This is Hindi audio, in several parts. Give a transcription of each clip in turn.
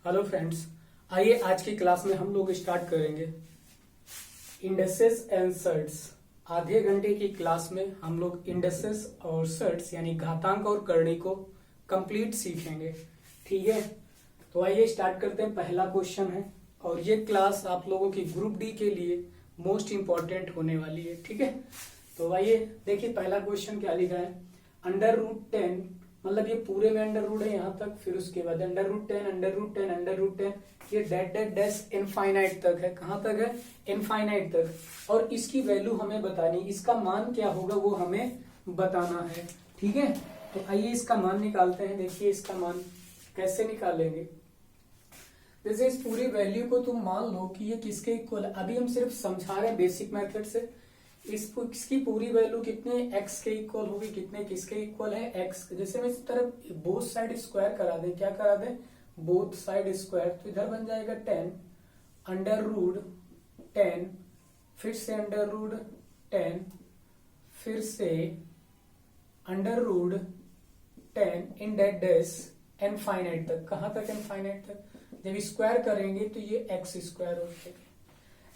हेलो फ्रेंड्स, आइए आज की क्लास में हम लोग स्टार्ट करेंगे इंडेक्सेस एंड सर्ट्स। आधे घंटे की क्लास में हम लोग इंडेक्सेस और सर्ट्स यानी घातांक और करणी को कंप्लीट सीखेंगे। ठीक है, तो आइए स्टार्ट करते हैं। पहला क्वेश्चन है और ये क्लास आप लोगों की ग्रुप डी के लिए मोस्ट इंपॉर्टेंट होने वाली है। ठीक है, तो आइए देखिए पहला क्वेश्चन क्या लिखा है। √10 मतलब ये पूरे में अंडर रूट है यहाँ तक, फिर उसके बाद √10 √10 √10 ये डेट डेट डैश इनफाइनाइट तक है। कहाँ तक है? इनफाइनाइट तक। और इसकी वैल्यू हमें बतानी, इसका मान क्या होगा वो हमें बताना है। ठीक है, तो आइए इसका मान निकालते हैं। देखिए इसका मान कैसे निकालेंगे। जैसे इस पूरी वैल्यू को तुम मान लो कि ये किसके इक्वल है। अभी हम सिर्फ समझा रहे हैं बेसिक मेथड से। इसकी पूरी वैल्यू कितने x के इक्वल होगी, कितने किसके इक्वल है x। जैसे मैं इस तरफ बोथ साइड स्क्वायर करा दें, क्या करा दें? बोथ साइड स्क्वायर, तो इधर बन जाएगा 10 √10, फिर से √10, फिर से √10 इन डेट डैश इनफाइनाइट तक। कहां तक? इनफाइनाइट तक। जब स्क्वायर करेंगे तो ये x स्क्वायर हो जाएगा।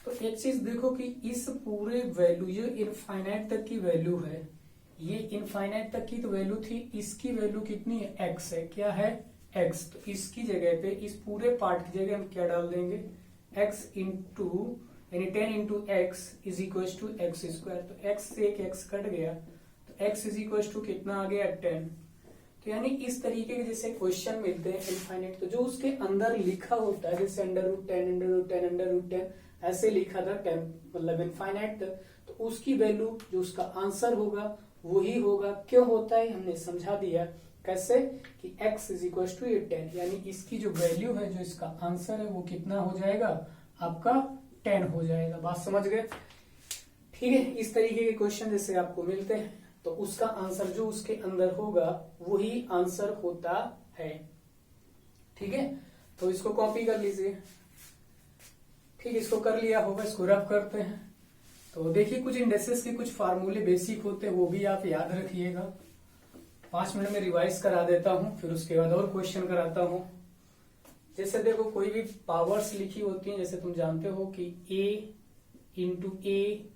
तो एक चीज देखो कि इस पूरे वैल्यू, ये इनफाइनाइट तक की वैल्यू है, ये इनफाइनाइट तक की तो वैल्यू थी, इसकी वैल्यू कितनी है? x है। क्या है? x। तो इसकी जगह पे, इस पूरे पार्ट की जगह हम क्या डाल देंगे? x इंटू यानी 10 into x is equal to X square. तो x से एक x कट गया, तो x इज इक्वल टू कितना आ गया? 10। तो यानी इस तरीके के जैसे क्वेश्चन मिलते हैं इनफाइनाइट, तो जो उसके अंदर लिखा होता है, जैसे √10 √10 ऐसे लिखा था 10 मतलब इनफाइनाइट तक, तो उसकी वैल्यू जो उसका आंसर होगा वही होगा। क्यों होता है हमने समझा दिया। कैसे? कि x इज इक्वल टू 10, यानी इसकी जो वैल्यू है, जो इसका आंसर है वो कितना हो जाएगा? आपका 10 हो जाएगा। बात समझ गए? ठीक है, इस तरीके के क्वेश्चन जैसे आपको मिलते हैं तो उसका आंसर जो उसके अंदर होगा वही आंसर होता है। ठीक है, तो इसको कॉपी कर लीजिए। ठीक, इसको कर लिया होगा, इसको रफ करते हैं। तो देखिए कुछ इंडेक्सेस के कुछ फार्मूले बेसिक होते हैं, वो भी आप याद रखिएगा। 5 मिनट में रिवाइज करा देता हूं, फिर उसके बाद और क्वेश्चन कराता हूं। जैसे देखो कोई भी पावर्स लिखी होती हैं, जैसे तुम जानते हो कि a इंटू ए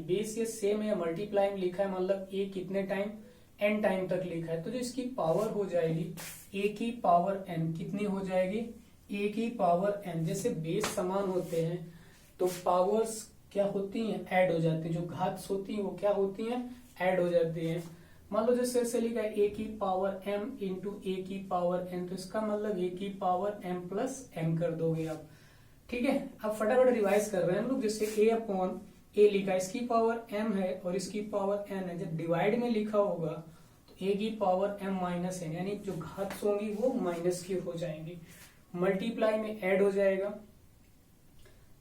बेस ये सेम है, मल्टीप्लाई में लिखा है, मतलब a कितने टाइम? n टाइम तक लिखा है। तो जो इसकी पावर हो जाएगी a की पावर n, कितनी हो जाएगी? a की पावर n। जैसे बेस समान होते हैं तो पावर्स क्या होती हैं? ऐड हो जाती हैं। जो घात होती हैं वो क्या होती हैं? ऐड हो जाती हैं। मान लो जैसे ऐसे लिखा है a की पावर m इंटू a की पावर n, तो इसका मतलब a की पावर m प्लस m कर दोगे आप। ठीक है, अब फटाफट रिवाइज कर रहे हैं हम लोग। जैसे a अपॉन a लिखा है, इसकी पावर m है और इसकी पावर n है। जब डिवाइड में लिखा होगा तो a की पावर m माइनस n, यानी जो घात होंगी वो माइनस की हो जाएंगी। मल्टीप्लाई में ऐड हो जाएगा,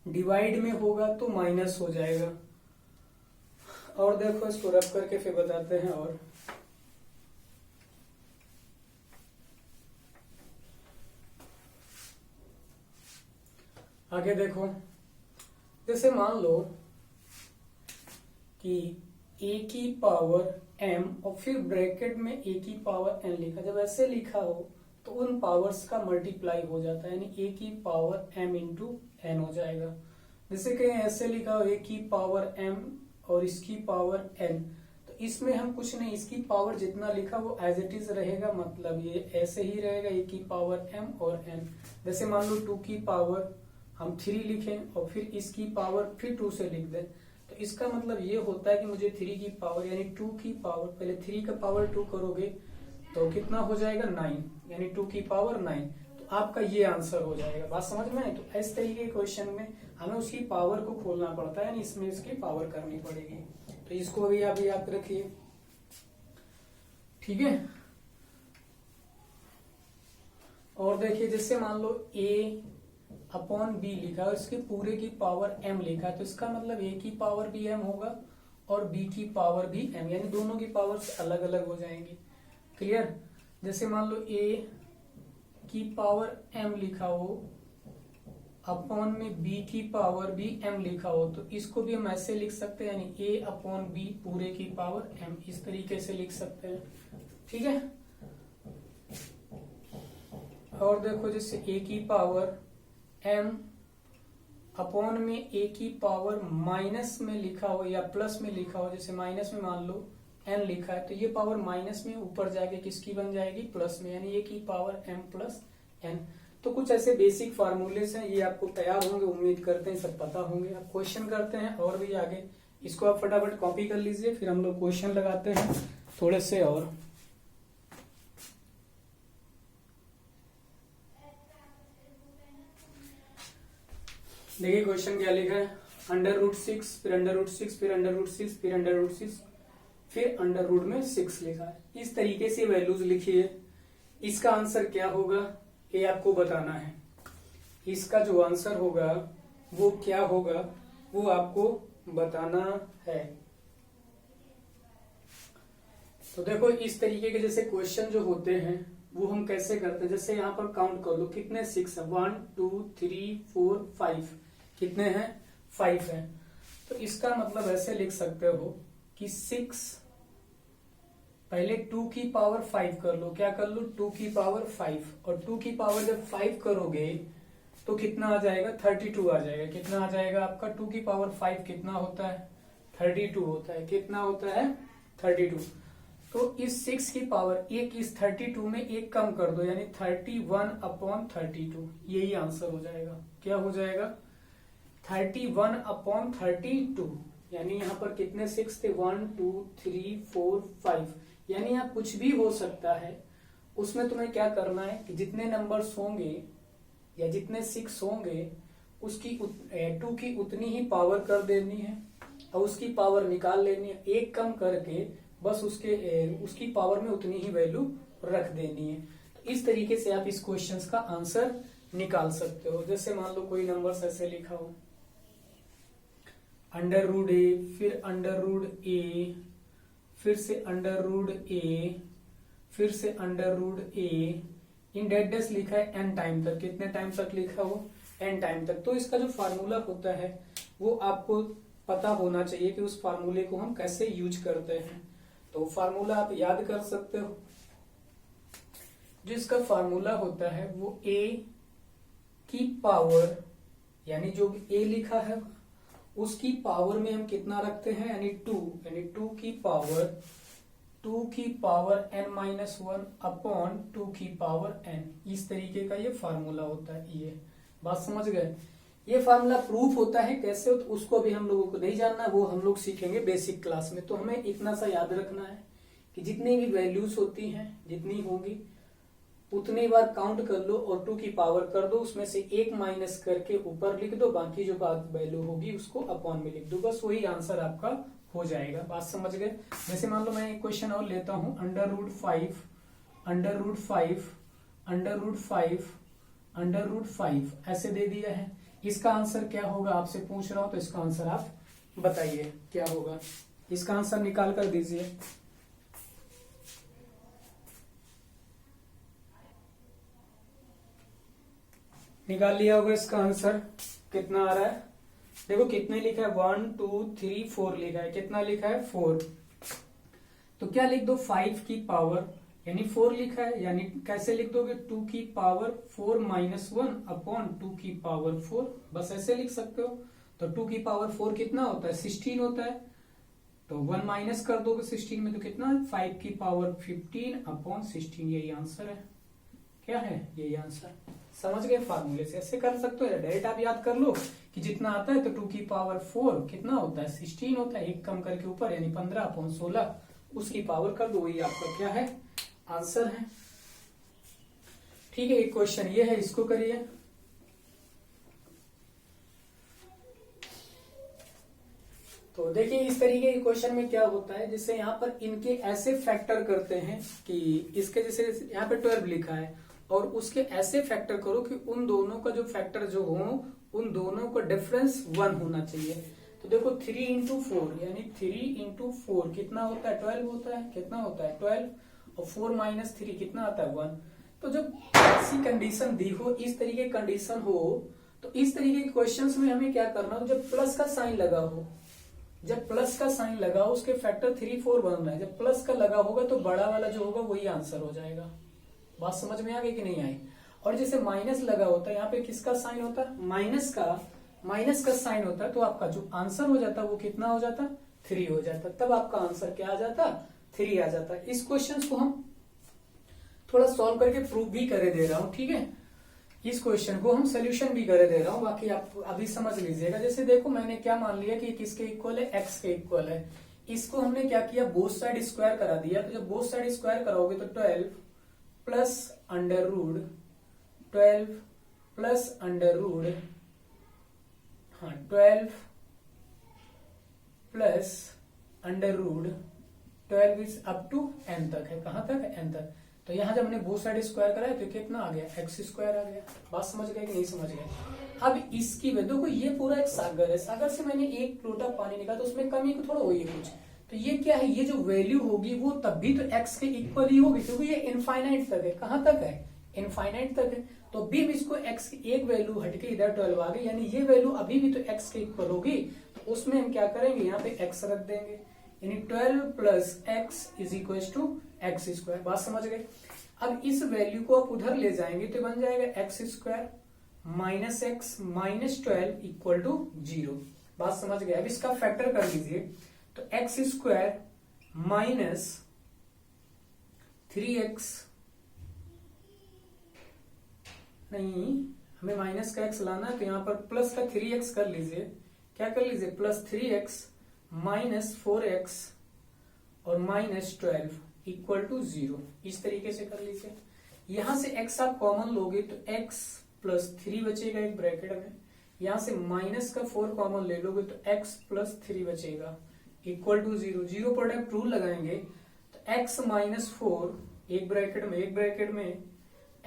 डिवाइड में होगा तो माइनस हो जाएगा। और देखो इसको रफ करके फिर बताते हैं। और आगे देखो, जैसे मान लो कि a की पावर m और फिर ब्रैकेट में a की पावर n लिखा। जब ऐसे लिखा हो तो उन पावर्स का मल्टीप्लाई हो जाता है, यानी a की पावर m इंटू n हो जाएगा। जैसे कहीं ऐसे लिखा हो a की पावर m और इसकी पावर n, तो इसमें हम कुछ नहीं, इसकी पावर जितना लिखा वो एज इट इज रहेगा, मतलब ये ऐसे ही रहेगा, a की पावर m और n। जैसे मान लो 2 की पावर हम 3 लिखें और फिर इसकी पावर फिर 2 से लिख दें, तो इसका मतलब ये होता है कि मुझे 3 की पावर यानी 2 की पावर, पहले 3 का पावर 2 करोगे तो कितना हो जाएगा? 9, यानी 2 की पावर 9। तो आपका ये आंसर हो जाएगा। बात समझ में आए? तो इस तरीके के क्वेश्चन में हमें उसकी पावर को खोलना पड़ता है, यानी इसमें इसकी पावर करनी पड़ेगी। तो इसको भी आप याद रखिए। ठीक है, और देखिए जैसे मान लो a अपॉन b लिखा है, इसके पूरे की पावर m लिखा है, तो इसका मतलब a की पावर भी m होगा और b की पावर भी m, यानी दोनों की पावर्स अलग अलग हो जाएंगी। क्लियर? जैसे मान लो a की पावर m लिखा हो अपॉन में b की पावर भी m लिखा हो, तो इसको भी हम ऐसे लिख सकते हैं, यानी a अपॉन b पूरे की पावर m, इस तरीके से लिख सकते हैं। ठीक है, और देखो जैसे a की पावर m अपॉन में a की पावर माइनस में लिखा हो या प्लस में लिखा हो, जैसे माइनस में मान लो n लिखा है तो ये पावर माइनस में ऊपर जाके किसकी बन जाएगी, प्लस में, यानी a की पावर m प्लस n। तो कुछ ऐसे बेसिक फार्मूलेस हैं, ये आपको तैयार होंगे, उम्मीद करते हैं सब पता होंगे। अब क्वेश्चन करते हैं और भी आगे, इसको आप फटाफट कॉपी कर लीजिए, फिर हम लोग क्वेश्चन लगाते हैं थोड़े से। और देखिए क्वेश्चन क्या लिखा है, √6, फिर √6, फिर √6, फिर √6, फिर √ में 6 लिखा है। इस तरीके से वैल्यूज लिखिए। इसका आंसर क्या होगा ये आपको बताना है। इसका जो आंसर होगा वो क्या होगा वो आपको बताना है। तो देखो इस तरीके के जैसे क्वेश्चन जो होते हैं वो हम कैसे करते हैं, जैसे यहाँ पर काउंट कर लो कितने 6 है, 1 2 3 4 5, कितने हैं 5 है। तो इसका मतलब ऐसे लिख सकते हो कि 6, पहले 2 की पावर 5 कर लो, क्या कर लो 2 की पावर 5, और 2 की पावर जब 5 करोगे तो कितना आ जाएगा 32 आ जाएगा। कितना आ जाएगा आपका 2 की पावर 5 कितना होता है 32 होता है। कितना होता है 32। तो इस 6 की पावर एक इस 32 में एक कम कर दो, यानी 31/32, यही आंसर हो जाएगा। क्या हो जाएगा 31/32, यानी यहाँ पर कितने 6 थे 1 2 3 4 5, यानी यहाँ कुछ भी हो सकता है। उसमें तुम्हें क्या करना है कि जितने नंबर्स होंगे या जितने 6 होंगे उसकी 2 की उतनी ही पावर कर देनी है और उसकी पावर निकाल लेनी है, एक कम करके बस उसकी पावर में उतनी ही वैल्यू रख देनी है। तो इस तरीके से आप इस क्वेश्चन का आंसर निकाल सकते हो। जैसे मान लो कोई नंबर ऐसे लिखा हो √a, फिर √a, फिर से √a, फिर से √a, इन डेस लिखा है n टाइम तक। कितने टाइम तक लिखा हो n टाइम तक। तो इसका जो फार्मूला होता है वो आपको पता होना चाहिए कि उस फार्मूले को हम कैसे यूज करते हैं। तो फार्मूला आप याद कर सकते हो। जो इसका फार्मूला होता है वो a की पावर, यानी जो a लिखा है उसकी पावर में हम कितना रखते हैं, यानी 2, यानी 2 की पावर n-1 अपॉन 2 की पावर n। इस तरीके का ये फार्मूला होता है। ये बात समझ गए। ये फार्मूला प्रूफ होता है कैसे, तो उसको अभी हम लोगों को नहीं जानना, वो हम लोग सीखेंगे बेसिक क्लास में। तो हमें इतना सा याद रखना है कि जितनी भी वैल्यूज होती हैं, जितनी होंगी उतनी बार काउंट कर लो और 2 की पावर कर दो, उसमें से एक माइनस करके ऊपर लिख दो, बाकी जो बात वैल्यू होगी उसको अपॉन में लिख दो, बस वही आंसर आपका हो जाएगा। बात समझ गए। जैसे मान लो मैं एक क्वेश्चन और लेता हूं, √5 ऐसे दे दिया है। इसका आंसर क्या होगा आपसे पूछ रहा हूं, तो इसका आंसर आप बताइए क्या होगा। इसका आंसर निकाल कर दीजिए। निकाल लिया होगा इसका आंसर। कितना आ रहा है देखो, कितने लिखा है 1 2 3 4 लिखा है। कितना लिखा है 4। तो क्या लिख दो 5 की पावर, यानी 4 लिखा है, यानी कैसे लिख दोगे 2 की पावर 4 - 1 अपॉन 2 की पावर 4, बस ऐसे लिख सकते हो। तो 2 की पावर 4 कितना होता है 16 होता है, तो 1 माइनस कर दोगे 16 में तो कितना है 5 की पावर 15 अपॉन 16, यही आंसर है। क्या है यही आंसर। समझ गए। फार्मूले से ऐसे कर सकते हो, डायरेक्ट आप याद कर लो कि जितना आता है तो 2 की पावर 4 कितना होता है 16 होता है, एक कम करके ऊपर यानी 15 अपॉन 16 उसकी पावर कर दो, वही आपका क्या है आंसर है। ठीक है, एक क्वेश्चन ये है, इसको करिए। तो देखिए इस तरीके के क्वेश्चन में क्या होता है, जैसे यहाँ पर इनके ऐसे फैक्टर करते हैं कि इसके जैसे यहाँ पे 12 लिखा है और उसके ऐसे फैक्टर करो कि उन दोनों का जो फैक्टर जो हो उन दोनों का डिफरेंस 1 होना चाहिए। तो देखो 3 × 4 यानी 3 × 4 कितना होता है 12 होता है। कितना होता है 12, और 4 - 3 कितना आता है 1। तो जब ऐसी कंडीशन दी हो, इस तरीके की कंडीशन हो, तो इस तरीके के क्वेश्चंस में हमें क्या करना हो, जब प्लस का साइन लगा हो, जब प्लस का साइन लगा हो उसके फैक्टर 3 4 बन रहा है, जब प्लस का लगा होगा तो बड़ा वाला जो होगा वही आंसर हो जाएगा। बात समझ में आ गई कि नहीं आई। और जैसे माइनस लगा होता है यहाँ पे किसका साइन होता है, माइनस का साइन होता है, तो आपका जो आंसर हो जाता है वो कितना हो जाता, 3 हो जाता। तब आपका आंसर क्या आ जाता, 3 आ जाता। इस क्वेश्चन को हम थोड़ा सॉल्व करके प्रूव भी करे दे रहा हूं, ठीक है। इस क्वेश्चन को हम सोल्यूशन भी करे दे रहा हूं, बाकी आप अभी समझ लीजिएगा। जैसे देखो मैंने क्या मान लिया कि किसके इक्वल है, एक्स के इक्वल है। इसको हमने क्या किया, बोथ साइड स्क्वायर करा दिया। तो जब बोथ साइड स्क्वायर कराओगे तो 12 plus under root 12 plus under root 12 plus under root 12 is up to n तक है, कहां तक है, n तक। तो यहां जब हमने बोथ साइड स्क्वायर कराया तो कितना आ गया, एक्स स्क्वायर आ गया। बात समझ गए कि नहीं समझ गए। अब इसकी वजह देखो, ये पूरा एक सागर है, सागर से मैंने एक लोटा पानी निकाला तो उसमें कमी को थोड़ा हुई है कुछ। तो ये क्या है, ये जो वैल्यू होगी वो तब भी तो एक्स के इक्वल ही होगी, क्योंकि ये इनफाइनाइट तक है। कहां तक है, इनफाइनाइट तक है। तो भी इसको एक्स की एक वैल्यू हटके इधर 12 आ गई, यानी ये वैल्यू अभी भी तो एक्स के इक्वल होगी। तो उसमें हम क्या करेंगे, यहाँ पे एक्स रख देंगे, यानी 12 plus X is equal to X square. बात समझ गए। अब इस वैल्यू को आप उधर ले जाएंगे तो बन जाएगा X square minus X minus 12 equal to 0। बात समझ गए। अब इसका फैक्टर कर लीजिए, तो एक्स स्क्वायर माइनस 3x, नहीं हमें माइनस का x लाना है, तो यहां पर प्लस का 3x कर लीजिए। क्या कर लीजिए, प्लस 3x माइनस 4x और माइनस 12 इक्वल टू 0। इस तरीके से कर लीजिए। यहां से x आप कॉमन लोगे तो x प्लस 3 बचेगा एक ब्रैकेट में, यहां से माइनस का 4 कॉमन ले लोगे तो x प्लस 3 बचेगा इक्वल टू 0। 0 प्रोडक्ट रूल लगाएंगे तो x माइनस 4 एक ब्रैकेट में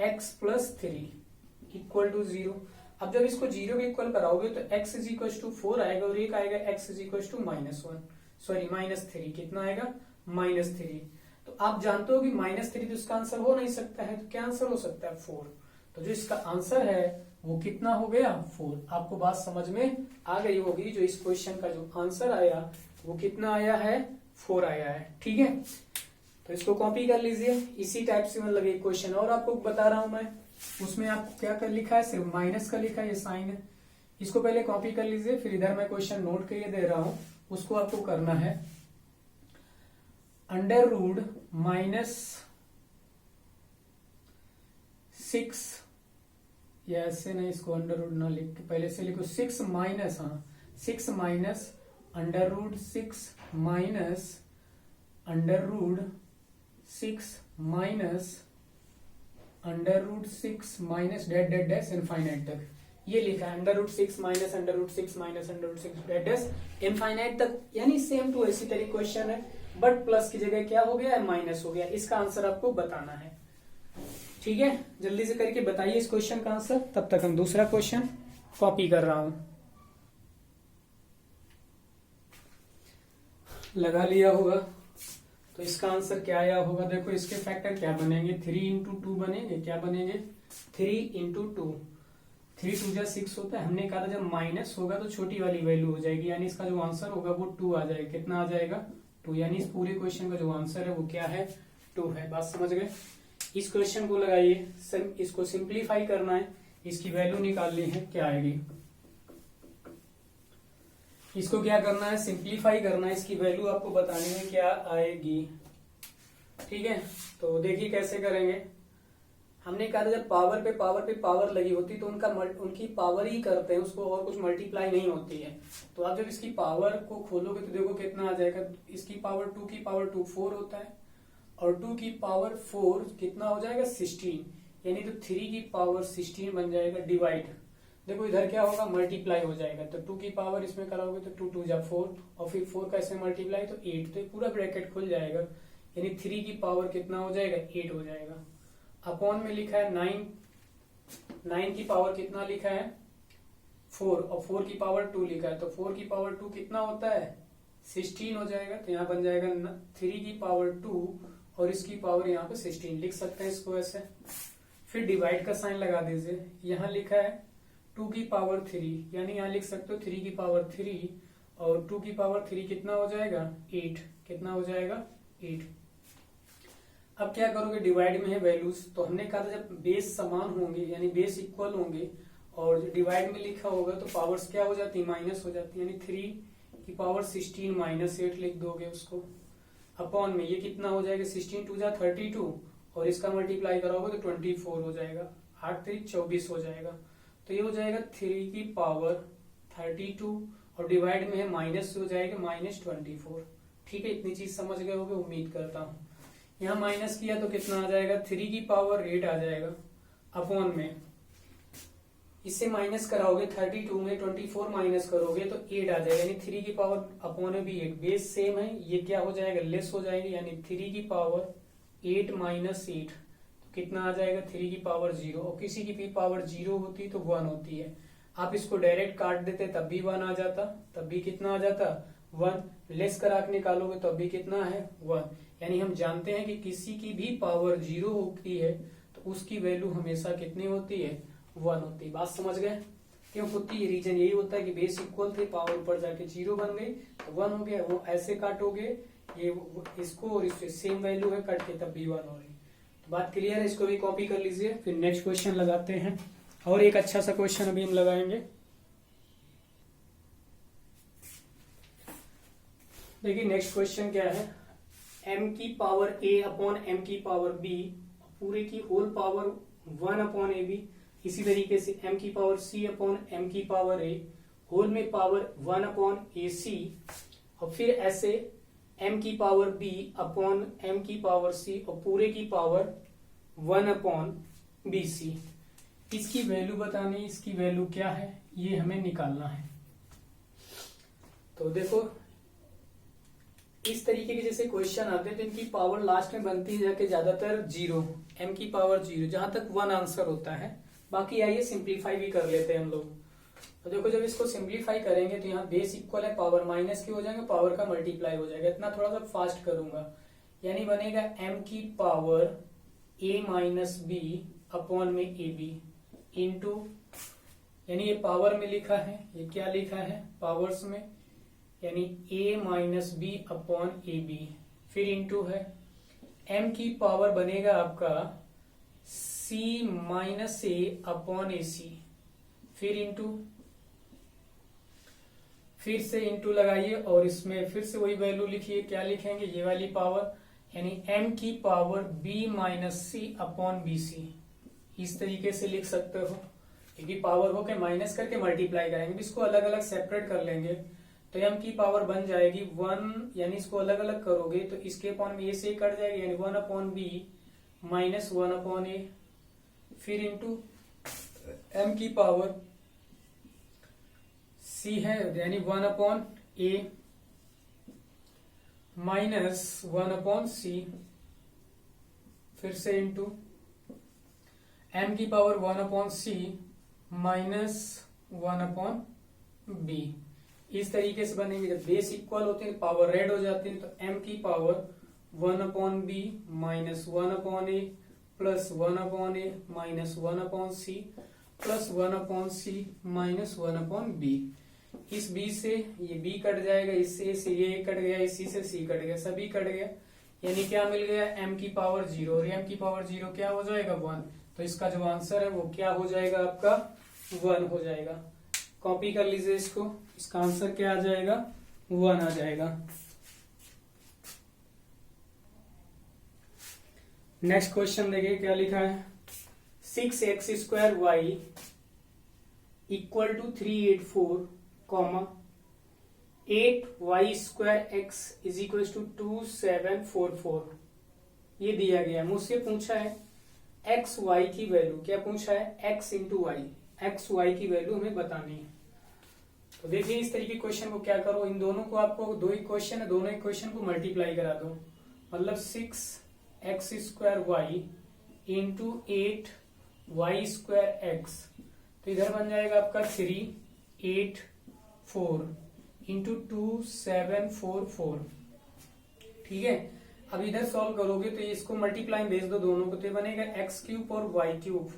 x प्लस 3 इक्वल टू 0। अब जब इसको 0 के इक्वल कराओगे तो x इज इक्वल टू 4 आएगा और एक आएगा x is equal to minus 3। कितना आएगा, माइनस 3। तो आप जानते हो कि माइनस 3 तो इसका आंसर हो नहीं सकता है, तो क्या आंसर हो सकता है, 4। तो जो इसका आंसर है वो कितना हो गया, 4। आपको बात समझ में आ गई होगी। जो इस क्वेश्चन का जो आंसर आया वो कितना आया है, 4 आया है, ठीक है। तो इसको कॉपी कर लीजिए। इसी टाइप से मतलब एक क्वेश्चन और आपको बता रहा हूं मैं, उसमें आपको क्या कर लिखा है, सिर्फ माइनस का लिखा है, ये साइन है। इसको पहले कॉपी कर लीजिए, फिर इधर मैं क्वेश्चन नोट करके दे रहा हूं, उसको आपको करना है। अंडर रूट माइनस 6, या ऐसे नहीं, इसको अंडर रूट ना लिख के पहले से लिखो, 6 माइनस, हाँ 6 minus under root 6 minus under root 6 minus under root 6 minus dead dead dash infinite तक। ये लिखा है under root 6 minus under root 6 minus under root 6 dead dash infinite तक, यानी सेम टू ऐसी तरह क्वेश्चन है, बट प्लस की जगह क्या हो गया है, माइनस हो गया। इसका आंसर आपको बताना है, ठीक है। जल्दी से करके बताइए इस क्वेश्चन का आंसर, तब तक हम दूसरा क्वेश्चन कॉपी कर रहा हूं। लगा लिया होगा, तो इसका आंसर क्या आया होगा, देखो इसके फैक्टर क्या बनेंगे, 3 इंटू 2 बनेंगे, क्या बनेंगे, 3 इंटू 2, 3 2 जा 6 होता है। हमने कहा था जब माइनस होगा तो छोटी वाली वैल्यू हो जाएगी, यानी इसका जो आंसर होगा वो 2 आ जाएगा। कितना आ जाएगा, 2, यानी इस पूरे क्वेश्चन का जो आंसर है वो क्या है, 2 है। बात समझ गए। इस क्वेश्चन को लगाइए, इसको सिंप्लीफाई करना है, इसकी वैल्यू निकालनी है, क्या आएगी, इसको क्या करना है, सिंप्लीफाई करना है, इसकी वैल्यू आपको बतानी है क्या आएगी, ठीक है। तो देखिए कैसे करेंगे। हमने कहा था जब पावर पे पावर लगी होती तो उनकी पावर ही करते हैं उसको, और कुछ मल्टीप्लाई नहीं होती है। तो आप जब इसकी पावर को खोलोगे तो देखो कितना आ जाएगा, इसकी पावर 2 की पावर 2 4 होता है, और 2 की पावर 4 कितना हो जाएगा, 16, यानी तो 3 की पावर 16 बन जाएगा डिवाइड। देखो इधर क्या होगा, मल्टीप्लाई हो जाएगा, तो 2 की पावर इसमें कराओगे तो 2 2 जा 4, और फिर 4 का इसमें मल्टीप्लाई तो 8, तो पूरा ब्रैकेट खुल जाएगा, यानी 3 की पावर कितना हो जाएगा, 8 हो जाएगा। अपॉन में लिखा है 9, 9 की पावर कितना लिखा है, 4, और 4 की पावर 2 लिखा है, तो 4 की पावर 2 कितना होता है, 16 हो जाएगा। तो यहाँ बन जाएगा 3 की पावर 2 और इसकी पावर यहाँ पे 16, लिख सकते हैं इसको ऐसे। फिर डिवाइड का साइन लगा दीजिए, यहाँ लिखा है 2 की पावर 3, यानी यहाँ लिख सकते हो 3 की पावर 3, और 2 की पावर 3 कितना हो जाएगा, 8, कितना हो जाएगा, 8। अब क्या करोगे, डिवाइड में है वैल्यूज, तो हमने कहा था जब बेस समान होंगे यानी बेस इक्वल होंगे और डिवाइड में लिखा होगा तो पावर्स क्या हो जाती है, माइनस हो जाती है, यानी 3 की पावर 16 माइनस 8 लिख दोगे उसको अपॉन में, ये कितना हो जाएगा 16 टू जा 32 और इसका मल्टीप्लाई कराओगे तो 24 हो जाएगा, 8 3 24 हो जाएगा, तो ये हो जाएगा 3 की पावर 32 और डिवाइड में है माइनस हो जाएगा -24। ठीक है, इतनी चीज समझ गए होगे उम्मीद करता हूँ। यहाँ माइनस किया तो कितना आ जाएगा, 3 की पावर 8 आ जाएगा अपॉन में, इससे माइनस कराओगे 32 में 24 माइनस करोगे तो 8 आ जाएगा, यानी 3 की पावर अपॉन में भी 8, बेस सेम है, ये क्या हो जाएगा लेस हो जाएगा, यानी 3 की पावर 8 माइनस 8 तो कितना आ जाएगा 3 की पावर 0, और किसी की भी पावर 0 होती तो 1 होती है, आप इसको डायरेक्ट काट देते तब भी 1 आ जाता, तब भी कितना आ जाता 1, लेस करा के निकालोगे तब भी कितना है 1, यानी हम जानते हैं कि किसी की भी पावर 0 होती है तो उसकी वैल्यू हमेशा कितनी होती है 1 होती है। बात समझ गए क्यों होती है, रीजन यही होता है कि बेस इक्वल थे, पावर ऊपर जाके 0 बन गई तो 1 हो गया, वो ऐसे काटोगे ये इसको और इससे सेम वैल्यू है कट के तब भी 1 हो रही। तो बात क्लियर है, इसको भी कॉपी कर लीजिए, फिर नेक्स्ट क्वेश्चन लगाते हैं, और एक अच्छा सा क्वेश्चन अभी हम लगाएंगे। देखिए नेक्स्ट क्वेश्चन क्या है, m की पावर a अपॉन m की पावर b पूरे की whole power 1 upon A B, इसी तरीके से m की पावर c अपॉन m की पावर a होल में पावर 1 अपॉन ए सी, और फिर ऐसे m की पावर b अपॉन m की पावर c और पूरे की पावर 1 अपॉन बी सी। इसकी वैल्यू बतानी, इसकी वैल्यू क्या है ये हमें निकालना है। तो देखो इस तरीके के जैसे क्वेश्चन आते हैं तो इनकी पावर लास्ट में बनती है जाके ज्यादातर 0, m की पावर 0, जहां तक 1 आंसर होता है, बाकी आइए सिंप्लीफाई भी कर लेते हैं हम लोग। तो देखो जब इसको सिंप्लीफाई करेंगे तो यहाँ बेस इक्वल है, पावर माइनस के हो जाएंगे, पावर का मल्टीप्लाई हो जाएगा, इतना थोड़ा सा फास्ट करूंगा, यानी बनेगा m की power a minus B upon में ए बी इंटू, यानी ये पावर में लिखा है, ये क्या लिखा है पावर्स में, यानी a minus B upon A B, फिर इंटू है m की पावर बनेगा आपका c minus A upon A C, फिर इंटू, फिर से इंटू लगाइए और इसमें फिर से वही वैल्यू लिखिए, क्या लिखेंगे ये वाली पावर, यानी m की पावर b माइनस सी अपॉन बी सी, इस तरीके से लिख सकते हो, क्योंकि पावर हो के माइनस करके मल्टीप्लाई करेंगे, इसको अलग अलग सेपरेट कर लेंगे तो m की पावर बन जाएगी 1, यानी इसको अलग अलग करोगे तो इसके अपॉन में ए से कट जाएगी, यानी 1 अपॉन बी माइनस 1 अपॉन ए, फिर इंटू m की पावर c है यानी 1 अपॉन ए माइनस 1 अपॉन सी, फिर से इंटू m की power 1 upon C minus 1 upon B, इस तरीके से बनेंगे। जब बेस इक्वल होते हैं पावर रेड हो जाती है तो m की power 1 upon B minus 1 upon A plus 1 upon A minus 1 upon C plus 1 upon C minus 1 upon B, इस b से ये b कट जाएगा, इससे ये कट गया, इसी से c कट गया, सभी कट गया, यानी क्या मिल गया m की पावर 0 और m की पावर 0 क्या हो जाएगा 1, तो इसका जो आंसर है वो क्या हो जाएगा आपका 1 हो जाएगा। कॉपी कर लीजिए इसको, इसका आंसर क्या आ जाएगा 1 आ जाएगा। नेक्स्ट क्वेश्चन देखिए क्या लिखा है, 6x square Y equal to 384 comma 8y square x is equal to 2744, ये दिया गया है, मुझसे पूछा है एक्स वाई की वैल्यू, क्या पूछा है x into Y, X Y की वैल्यू हमें बतानी है। तो देखिए इस तरीके क्वेश्चन को क्या करो, इन दोनों को आपको दो इक्वेशन है, दोनों इक्वेशन को मल्टीप्लाई करा दो, मतलब 6x square Y into 8y square x, तो इधर बन जाएगा आपका 384 इंटू 2744, ठीक है। अब इधर सॉल्व करोगे तो इसको मल्टीप्लाई भेज दो दोनों को, तो बनेगा एक्स क्यूब और वाई क्यूब,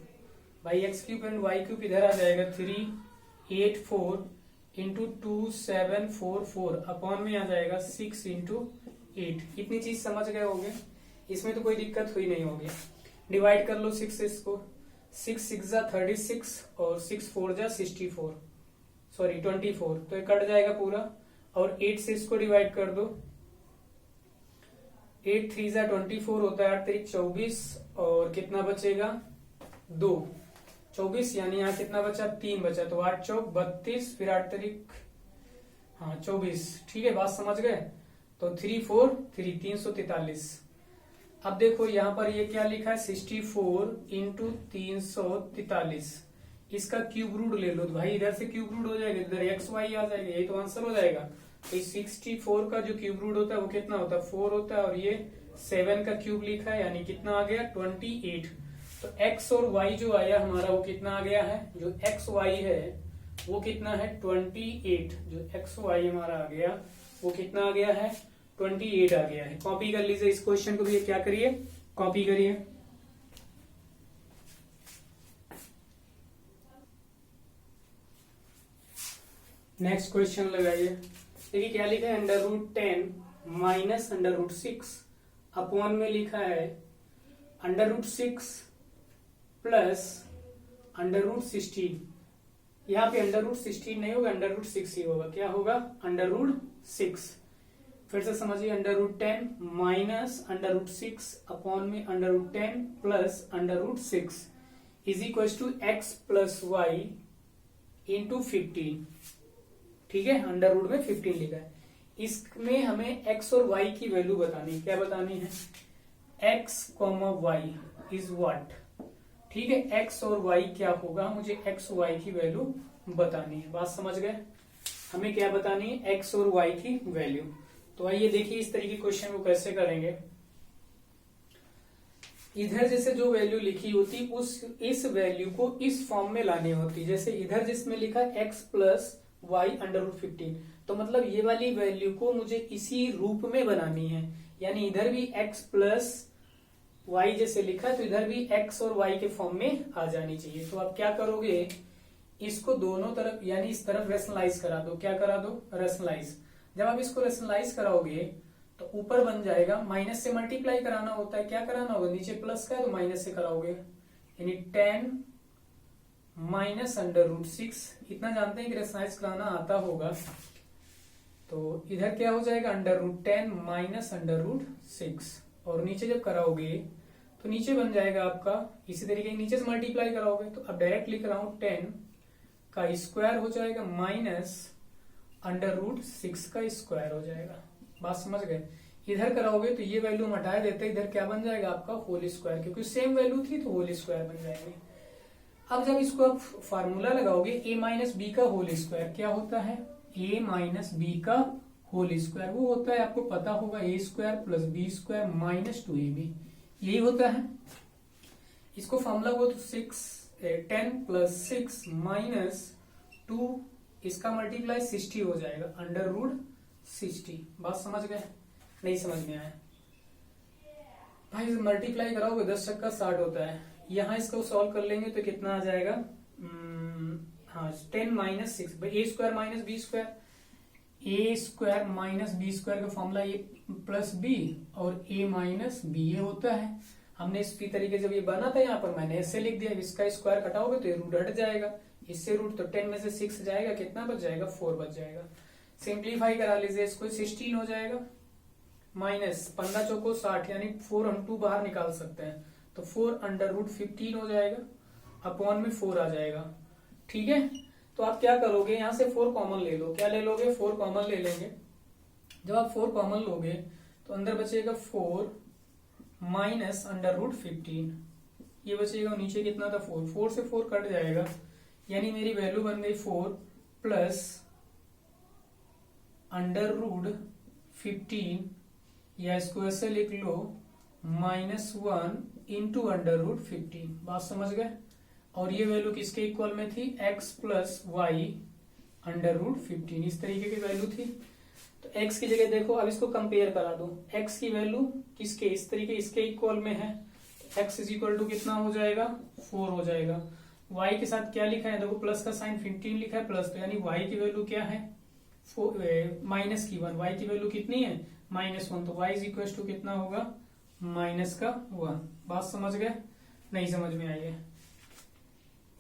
भाई X cube and Y cube इधर आ जाएगा 384 इंटू 2744 अपॉन में आ जाएगा 6 इंटू 8, इतनी चीज समझ गए होगे। इसमें तो कोई दिक्कत हुई नहीं होगी। डिवाइड कर लो 6 से इसको, 6 6 जा 36 और 6 4 जा 64, सॉरी 24, तो ये कट जाएगा पूरा। और 8 से इसको डिवाइड कर दो, 8 3 जा 24 होता है, 8 3 24 और कितना बचेगा 2, 24 यानी यहाँ कितना बचा 3 बचा, तो 8 चौक 32, फिर 8 तारीख हाँ 24। ठीक है, बात समझ गए। तो 3 4 3 343। अब देखो यहाँ पर ये क्या लिखा है 64 इंटू 343, इसका क्यूब रूट ले लो। तो भाई इधर से क्यूब रूट हो जाएगा, इधर एक्स वाई आ जाएगा, यही तो आंसर हो जाएगा। तो 64 का जो क्यूब रूट होता है वो कितना होता है 4 होता है, और ये 7 का क्यूब लिखा है यानी कितना आ गया 28। तो x और y जो आया हमारा वो कितना आ गया है, जो x y है वो कितना है 28। जो x y हमारा आ गया वो कितना आ गया है 28 आ गया है। कॉपी कर लीजिए इस क्वेश्चन को भी, क्या करिए कॉपी करिए। नेक्स्ट क्वेश्चन लगाइए। देखिए क्या लिखा है, √10 माइनस √6 अपॉन में लिखा है √6 प्लस √16। यहाँ पे √16 नहीं होगा, √6 ही होगा। क्या होगा √6। फिर से समझिए, √10 माइनस √6 अपॉन में √10 plus √6 is equal to x plus y into 15। ठीक है, अंडर रूट में 15 लिखा है। इसमें हमें x और y की वैल्यू बतानी है। क्या बतानी है, x, y इज व्हाट। ठीक है, x और y क्या होगा, मुझे x y की वैल्यू बतानी है। बात समझ गए, हमें क्या बतानी है x और y की वैल्यू। तो आइए देखिए इस तरीके क्वेश्चन को कैसे करेंगे। इधर जैसे जो वैल्यू लिखी होती इस वैल्यू को इस फॉर्म में लानी होती। जैसे इधर जिसमें लिखा x प्लस y √15, तो मतलब ये वाली वैल्यू को मुझे इसी रूप में बनानी है। यानी इधर भी x प्लस y जैसे लिखा है तो इधर भी x और y के फॉर्म में आ जानी चाहिए। तो आप क्या करोगे, इसको दोनों तरफ यानी इस तरफ रेशनलाइज करा दो। क्या करा दो, रेशनलाइज। जब आप इसको रेशनलाइज कराओगे तो ऊपर बन जाएगा, माइनस से मल्टीप्लाई कराना होता है। क्या कराना होगा, नीचे प्लस का है तो माइनस से कराओगे, यानी 10 माइनस √6। इतना जानते हैं कि रेशनलाइज कराना आता होगा। तो इधर क्या हो जाएगा √10 माइनस √6, और नीचे जब कराओगे तो नीचे बन जाएगा आपका इसी तरीके नीचे से मल्टीप्लाई कराओगे। तो अब डायरेक्ट लिख रहा हूं 10 का स्क्वायर हो जाएगा माइनस √6 का स्क्वायर हो जाएगा। बात समझ गए। इधर कराओगे तो ये वैल्यू हम हटा देते, इधर क्या बन जाएगा आपका होल स्क्वायर, क्योंकि सेम वैल्यू थी तो होल स्क्वायर बन जाएंगे। अब जब इसको आप फार्मूला लगाओगे a माइनस बी का होल स्क्वायर, क्या होता है a माइनस बी का होल स्क्वायर, वो होता है आपको पता होगा a square plus b square minus 2ab, यही होता है। इसको फार्मूला वो तो 10 प्लस 6 माइनस 2, इसका मल्टीप्लाई 60 हो जाएगा √60। बात समझ गए, नहीं समझ में आया भाई, मल्टीप्लाई कराओगे 10 छक्का 60 होता है। यहाँ इसको सॉल्व कर लेंगे तो कितना आ जाएगा, हाँ 10 माइनस 6, ए स्क्वायर माइनस बी स्क्वायर, ए स्क्वायर माइनस बी स्क्वायर का फॉर्मूला ए प्लस बी और ए माइनस बी ये होता है। हमने इसी तरीके जब ये बना था यहाँ पर मैंने ऐसे लिख दिया, इसका स्क्वायर कटाओगे तो ये रूट हट जाएगा, इससे रूट तो 10 में से 6 जाएगा, कितना बच जाएगा 4 बच जाएगा। सिंप्लीफाई करा लीजिए इसको, 16 हो जाएगा माइनस 15 चौको 60, यानी 4 हम 2 बाहर निकाल सकते हैं तो 4 √15 हो जाएगा, अपॉन में 4 आ जाएगा। ठीक है, तो आप क्या करोगे, यहां से 4 कॉमन ले लो। क्या ले लोगे, 4 कॉमन ले लेंगे। जब आप 4 कॉमन लोगे तो अंदर बचेगा 4 माइनस √15, ये बचेगा, नीचे कितना था 4, 4 से 4 कट जाएगा, यानी मेरी वैल्यू बन गई 4 प्लस √15, या इसको ऐसे लिख लो -1 इंटू √15। बात समझ गए। और ये वैल्यू किसके इक्वल में थी, x प्लस वाई √15, इस तरीके की वैल्यू थी। तो x की जगह देखो, अब इसको कंपेयर करा दो, x की वैल्यू किसके इस तरीके इसके इक्वल में है, x इज इक्वल टू कितना हो जाएगा 4 हो जाएगा। y के साथ क्या लिखा है, देखो प्लस का साइन 15 लिखा है प्लस, तो यानी y की वैल्यू क्या है -1, y की वैल्यू कितनी है -1, तो y इज इक्वल टू कितना होगा माइनस का 1। बात समझ गए? नहीं समझ में आई है?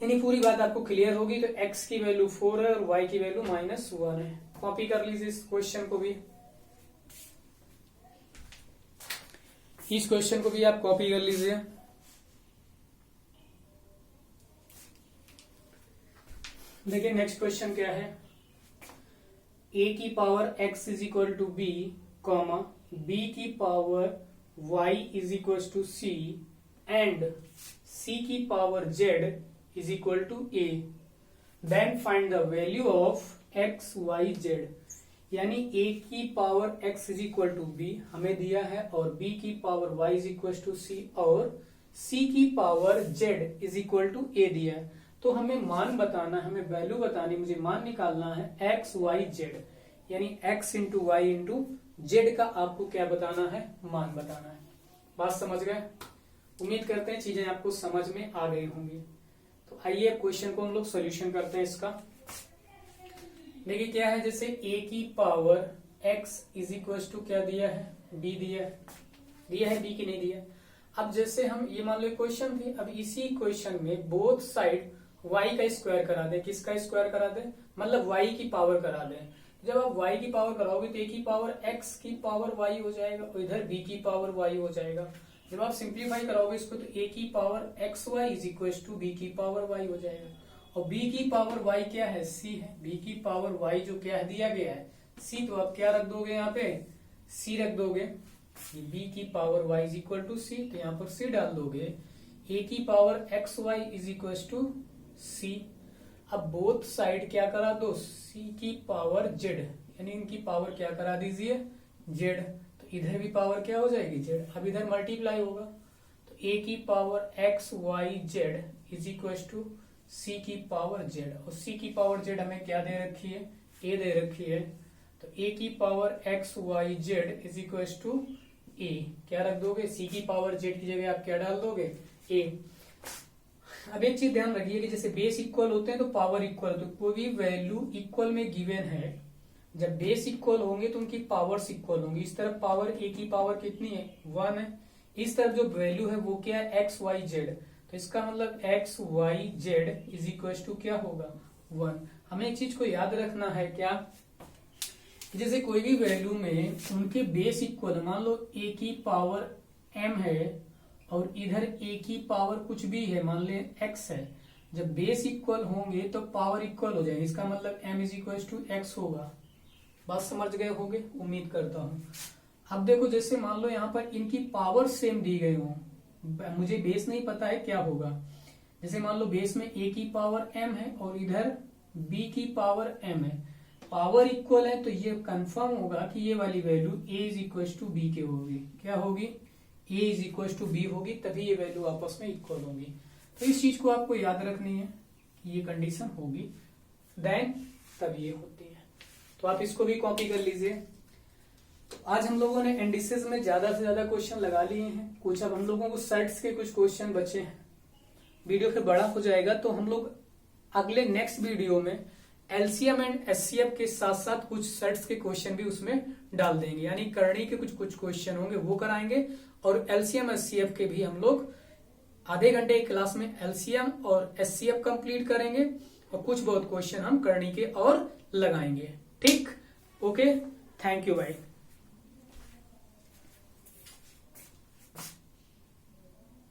यानी पूरी बात आपको क्लियर होगी। तो x की वैल्यू 4 है और y की वैल्यू -1 है। कॉपी कर लीजिए इस क्वेश्चन को भी, इस क्वेश्चन को भी आप कॉपी कर लीजिए। देखिए नेक्स्ट क्वेश्चन क्या है, a की power x is equal to b, comma b की power y is equal to c and c की power z is equal to a, then find the value of x y z। यानी a की power x is equal to b हमें दिया है और b की power y is equal to c और c की power z is equal to a दिया है। तो हमें मान बताना है, हमें वैल्यू बतानी, मुझे मान निकालना है x y z, यानी x into y into z का आपको क्या बताना है, मान बताना है। बात समझ गए? उम्मीद करते हैं चीजें आपको समझ में आ गई होंगी। तो आइए क्वेश्चन को हम लोग सोल्यूशन करते हैं इसका। देखिए क्या है, जैसे a की power x is equal to क्या दिया है, b दिया है b की नहीं दिया। अब जैसे हम ये मान लो क्वेश्चन थी, अब इसी क्वेश्चन में बोथ साइड y का स्क्वायर करा दे। किसका स्क्वायर करा दे, मतलब y की पावर करा दे। जब आप y की पावर कराओगे तो a की पावर x की पावर y हो जाएगा और इधर b की पावर y हो जाएगा। जब आप सिंप्लीफाई कराओगे इसको तो a की power x y is equal to b की पावर y हो जाएगा और b की पावर y क्या है, c है। b की पावर y जो क्या है दिया गया है c, तो आप क्या रख दोगे यहाँ पे, c रख दोगे। b की power y is equal to c, तो यहाँ पर c डाल दोगे। a की power x y is equal to c। अब बोथ साइड क्या करा दो, c की पावर z, यानी इनकी पावर क्या करा दीजिए, z। तो इधर भी पावर क्या हो जाएगी, z। अब इधर मल्टीप्लाई होगा तो a की power x y z is equal to c की पावर z, और c की पावर z हमें क्या दे रखी है, a दे रखी है। तो a की power x y z is equal to a, क्या रख दोगे, c की पावर z की जगह आप क्या डाल दोगे, a। अब एक चीज ध्यान रखिए कि जैसे बेस इक्वल होते हैं तो पावर इक्वल, तो कोई भी वैल्यू इक्वल में गिवन है, जब बेस इक्वल होंगे तो उनकी पावर्स इक्वल होंगी। इस तरफ पावर a की पावर कितनी है, 1 है। इस तरफ जो वैल्यू है वो क्या है, एक्स वाई जेड। तो इसका मतलब x y z is equal to क्या होगा, 1। हमें एक चीज को याद रखना है क्या, जैसे कोई भी वैल्यू में उनके बेस इक्वल, मान लो a की पावर m है और इधर a की पावर कुछ भी है, मान ले x है। जब बेस इक्वल होंगे तो पावर इक्वल हो जाएगी, इसका मतलब m is equal to x होगा। बात समझ गए होंगे, उम्मीद करता हूं। अब देखो जैसे मान लो यहाँ पर इनकी पावर सेम दी गई हो, मुझे बेस नहीं पता है क्या होगा। जैसे मान लो बेस में a की पावर m है और इधर b की पावर m है, पावर इक्वल है, तो ये कंफर्म होगा कि ये वाली value a is equal to b के होगी। क्या होगी, a is equal to b होगी, तभी ये वैल्यू आपस में इक्वल होगी। तो इस चीज को आपको याद रखनी है कि ये कंडीशन होगी, देन तब ये होती है। तो आप इसको भी कॉपी कर लीजिए। तो आज हम लोगों ने इंडिसेस में ज्यादा से ज्यादा क्वेश्चन लगा लिए हैं। कुछ अब हम लोगों को सेट्स के कुछ क्वेश्चन बचे हैं। वीडियो फिर बड़ा हो जाएगा तो हम लोग अगले नेक्स्ट वीडियो में एलसीएम एंड एचसीएफ के साथ साथ कुछ सेट्स के क्वेश्चन भी उसमें डाल देंगे, यानी करनी के कुछ क्वेश्चन होंगे वो कराएंगे और एलसीएम एचसीएफ के भी हम लोग आधे घंटे की क्लास में एलसीएम और एचसीएफ कंप्लीट करेंगे और कुछ बहुत क्वेश्चन हम करनी के और लगाएंगे। ठीक, ओके, थैंक यू भाई।